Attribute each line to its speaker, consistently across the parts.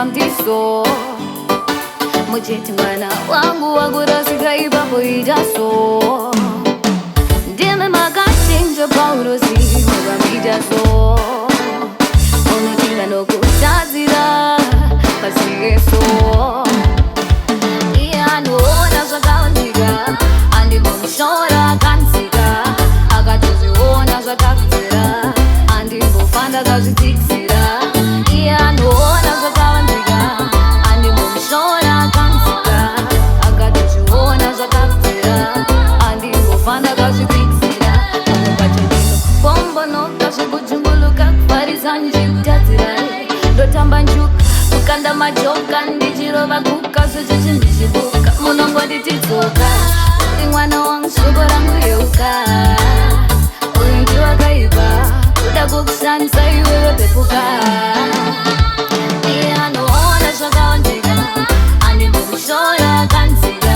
Speaker 1: mtiso mucheti mwana wangu wakurasika ipapo ijaso ndime makachinja paurosi mukamitaso unotinga nokutadzira pasiyeso iye anoona zvakaundika andimbomushora kansika akatozviona zvakapfira andimbofanda kazvitikisira iye anoona zvakaundika andimbomushora kansika akatozviona zvakapfira andimbofanda kazvitikisira amupachadino pombonoka zvekujumbuluka kufarisa njikutadzirai ndotamba njuka kukanda majoka ndichirova kuka zvezvezvi ndichibuka munongonditidzoka uri mwana wangu shoko rangu yeuka uyu ndiwakaipa kuda kukushandisa iwewe pepuka iye anoona zvakaondeka andimbomushora kansika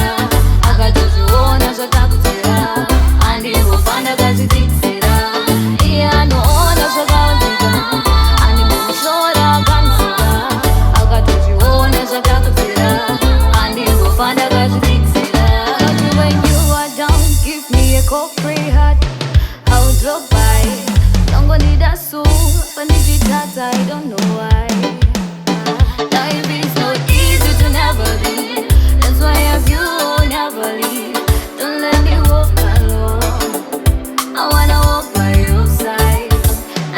Speaker 1: akatozviona zvakapfira andimbofanda kazvitikisira iye anoona zvakaondeka andimbomushora kansika akatozviona zvakapfira andingofanda kazvitikisira when you are down give me a cold free heart I'll drop by nongondida su pandichitata I don't know why life is not easy to never be that's why I have you never leave don't let me walk alone I wanna walk by your side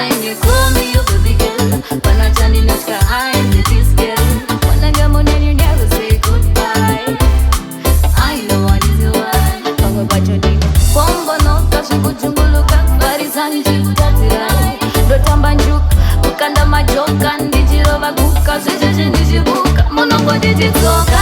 Speaker 1: and you call me your baby girl but not turning out to hide with this girl when I get money you never say goodbye I know what is the one Pango bachonino Pombo noka shikuchunguluka kufarisa njikutadzirai ndotamba njuka kukanda majoka ndichirova kuka zvezvezvi ndichibuka munongonditidzoka